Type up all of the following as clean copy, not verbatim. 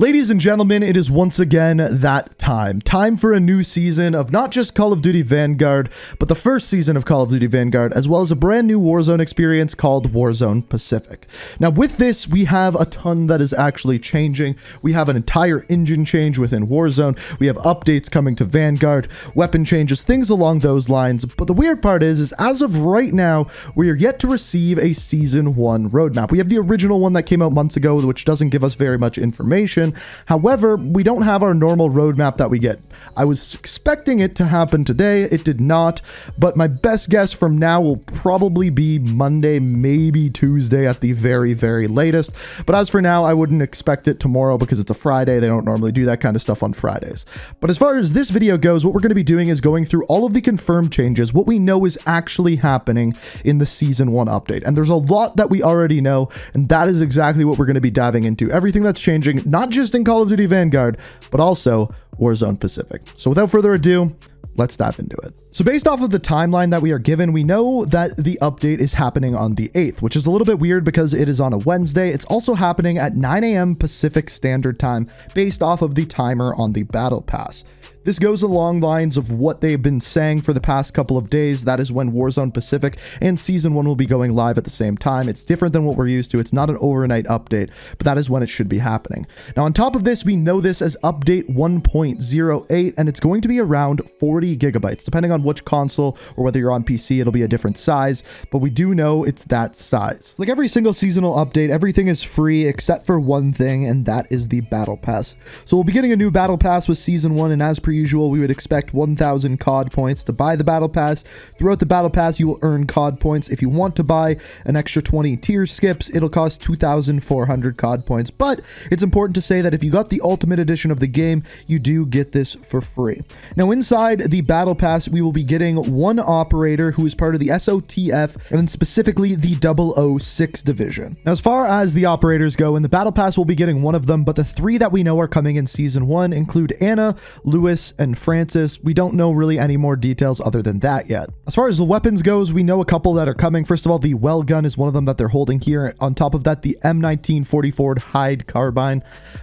Ladies and gentlemen, it is once again that time. Time for a new season of not just Call of Duty Vanguard, but the first season of Call of Duty Vanguard, as well as a brand new Warzone experience called Warzone Pacific. Now with this, we have a ton that is actually changing. We have an entire engine change within Warzone. We have updates coming to Vanguard, weapon changes, things along those lines. But the weird part is as of right now, we are yet to receive a Season 1 roadmap. We have the original one that came out months ago, which doesn't give us very much information. However, we don't have our normal roadmap that we get. I was expecting it to happen today. It did not, but my best guess from now will probably be Monday, maybe Tuesday at the very, very latest. But as for now, I wouldn't expect it tomorrow because it's a Friday. They don't normally do that kind of stuff on Fridays. But as far as this video goes, what we're going to be doing is going through all of the confirmed changes, what we know is actually happening in the Season 1 update. And there's a lot that we already know, and that is exactly what we're going to be diving into. Everything that's changing, not just in Call of Duty Vanguard, but also Warzone Pacific. So without further ado, let's dive into it. So based off of the timeline that we are given, we know that the update is happening on the 8th, which is a little bit weird because it is on a Wednesday. It's also happening at 9 a.m. Pacific Standard Time based off of the timer on the Battle Pass. This goes along lines of what they've been saying for the past couple of days. That is when Warzone Pacific and Season 1 will be going live at the same time. It's different than what we're used to. It's not an overnight update, but that is when it should be happening. Now, on top of this, we know this as update 1.08, and it's going to be around 40 gigabytes. Depending on which console or whether you're on PC, it'll be a different size, but we do know it's that size. Like every single seasonal update, everything is free except for one thing, and that is the Battle Pass. So we'll be getting a new Battle Pass with Season 1, and as per usual, we would expect 1,000 COD points to buy the Battle Pass. Throughout the Battle Pass, you will earn COD points. If you want to buy an extra 20 tier skips, it'll cost 2,400 COD points. But it's important to say that if you got the Ultimate Edition of the game, you do get this for free. Now, inside the Battle Pass, we will be getting one operator who is part of the SOTF, and then specifically the 006 division. Now, as far as the operators go, in the Battle Pass, we'll be getting one of them, but the three that we know are coming in Season 1 include Anna, Lewis, and Francis. We don't know really any more details other than that yet. As far as the weapons goes, we know a couple that are coming. First of all, the well gun is one of them that they're holding here. On top of that, the M1944 Hyde carbine.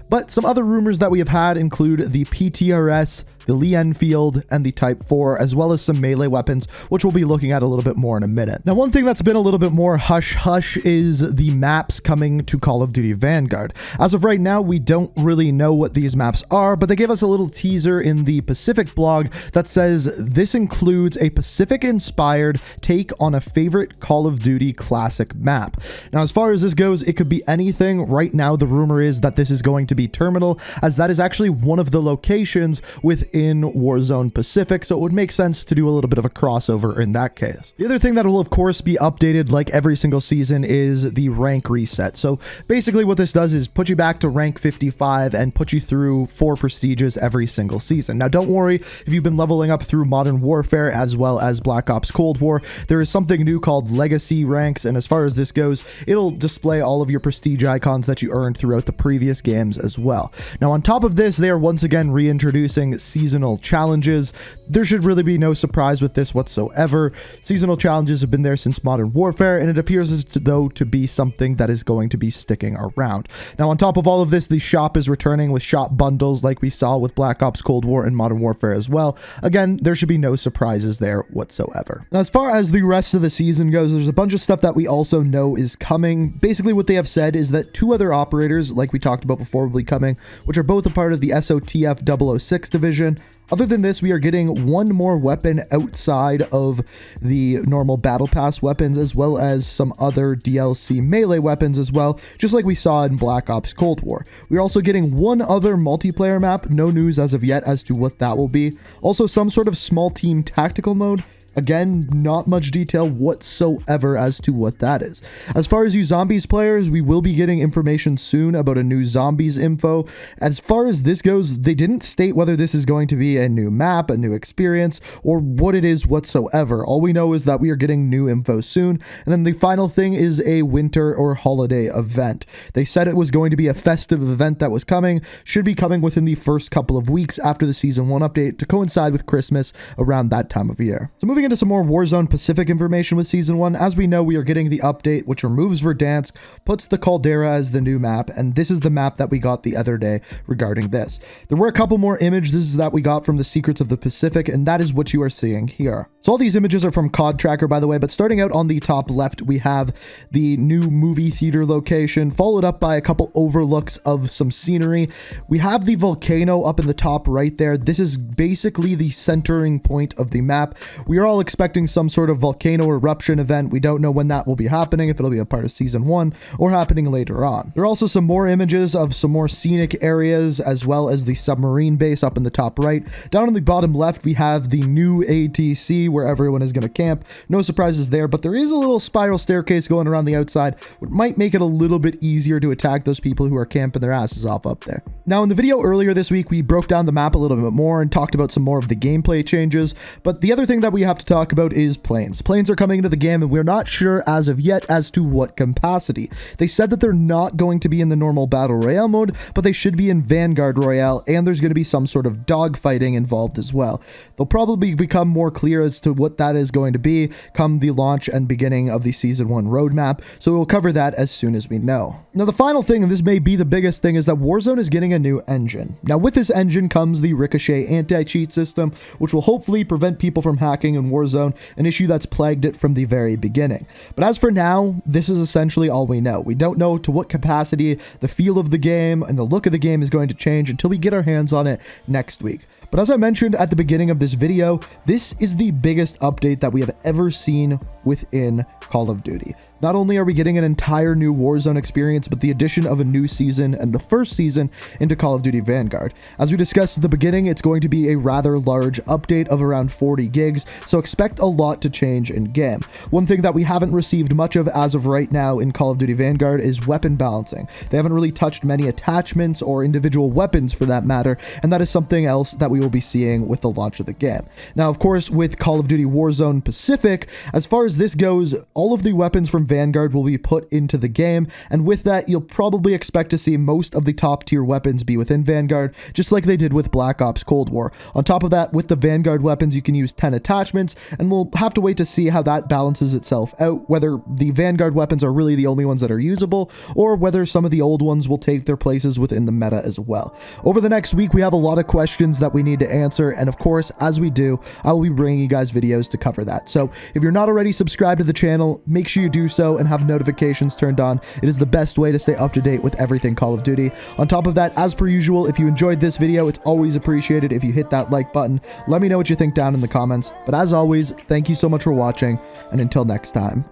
But some other rumors that we have had include the PTRS, the Lee Enfield, and the Type 4, as well as some melee weapons, which we'll be looking at a little bit more in a minute. Now, one thing that's been a little bit more hush-hush is the maps coming to Call of Duty Vanguard. As of right now, we don't really know what these maps are, but they gave us a little teaser in the Pacific blog that says this includes a Pacific-inspired take on a favorite Call of Duty classic map. Now, as far as this goes, it could be anything. Right now, the rumor is that this is going to be Terminal, as that is actually one of the locations within Warzone Pacific, so it would make sense to do a little bit of a crossover in that case. The other thing that will of course be updated like every single season is the rank reset. So basically what this does is put you back to rank 55 and put you through 4 prestiges every single season. Now don't worry if you've been leveling up through Modern Warfare as well as Black Ops Cold War, there is something new called Legacy ranks, and as far as this goes, it'll display all of your prestige icons that you earned throughout the previous games as well. Now on top of this, they are once again reintroducing seasonal challenges. There should really be no surprise with this whatsoever. Seasonal challenges have been there since Modern Warfare, and it appears as though to be something that is going to be sticking around. Now, on top of all of this, the shop is returning with shop bundles like we saw with Black Ops Cold War and Modern Warfare as well. Again, there should be no surprises there whatsoever. Now, as far as the rest of the season goes, there's a bunch of stuff that we also know is coming. Basically, what they have said is that 2 other operators, like we talked about before, will be coming, which are both a part of the SOTF 006 division. Other than this, we are getting one more weapon outside of the normal Battle Pass weapons, as well as some other DLC melee weapons as well, just like we saw in Black Ops Cold War. We're also getting one other multiplayer map, no news as of yet as to what that will be. Also, some sort of small team tactical mode. Again, not much detail whatsoever as to what that is. As far as you zombies players, we will be getting information soon about a new zombies info. As far as this goes, they didn't state whether this is going to be a new map, a new experience, or what it is whatsoever. All we know is that we are getting new info soon. And then the final thing is a winter or holiday event. They said it was going to be a festive event that was coming, should be coming within the first couple of weeks after the Season 1 update to coincide with Christmas around that time of year. So moving into some more Warzone Pacific information with Season 1, as we know, we are getting the update, which removes Verdansk, puts the Caldera as the new map, and this is the map that we got the other day regarding this. There were a couple more images that we got from the Secrets of the Pacific, and that is what you are seeing here. So all these images are from COD Tracker, by the way, but starting out on the top left, we have the new movie theater location, followed up by a couple overlooks of some scenery. We have the volcano up in the top right there. This is basically the centering point of the map. We are all expecting some sort of volcano eruption event. We don't know when that will be happening, if it'll be a part of Season 1 or happening later on. There are also some more images of some more scenic areas, as well as the submarine base up in the top right. Down on the bottom left, we have the new ATC where everyone is going to camp. No surprises there, but there is a little spiral staircase going around the outside, which might make it a little bit easier to attack those people who are camping their asses off up there. Now, in the video earlier this week, we broke down the map a little bit more and talked about some more of the gameplay changes, but the other thing that we have to talk about is planes. Planes are coming into the game, and we're not sure as of yet as to what capacity. They said that they're not going to be in the normal Battle Royale mode, but they should be in Vanguard Royale, and there's going to be some sort of dogfighting involved as well. They'll probably become more clear as to what that is going to be come the launch and beginning of the Season 1 roadmap, so we'll cover that as soon as we know. Now, the final thing, and this may be the biggest thing, is that Warzone is getting a new engine. Now, with this engine comes the Ricochet anti-cheat system, which will hopefully prevent people from hacking in Warzone, an issue that's plagued it from the very beginning. But as for now, this is essentially all we know. We don't know to what capacity the feel of the game and the look of the game is going to change until we get our hands on it next week. But as I mentioned at the beginning of this video, this is the biggest update that we have ever seen within Call of Duty. Not only are we getting an entire new Warzone experience, but the addition of a new season and the first season into Call of Duty Vanguard. As we discussed at the beginning, it's going to be a rather large update of around 40 gigs, so expect a lot to change in game. One thing that we haven't received much of as of right now in Call of Duty Vanguard is weapon balancing. They haven't really touched many attachments or individual weapons for that matter, and that is something else that we will be seeing with the launch of the game. Now, of course, with Call of Duty Warzone Pacific, as far as this goes, all of the weapons from Vanguard will be put into the game, and with that, you'll probably expect to see most of the top tier weapons be within Vanguard, just like they did with Black Ops Cold War. On top of that, with the Vanguard weapons, you can use 10 attachments, and we'll have to wait to see how that balances itself out, whether the Vanguard weapons are really the only ones that are usable, or whether some of the old ones will take their places within the meta as well. Over the next week, we have a lot of questions that we need to answer, and of course, as we do, I will be bringing you guys videos to cover that. So if you're not already subscribed to the channel, make sure you do so and have notifications turned on. It is the best way to stay up to date with everything Call of Duty. On top of that, as per usual, if you enjoyed this video, it's always appreciated if you hit that like button. Let me know what you think down in the comments. But as always, thank you so much for watching, and until next time,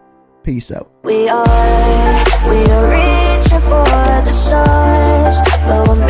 peace out. We are reaching for the stars, but we're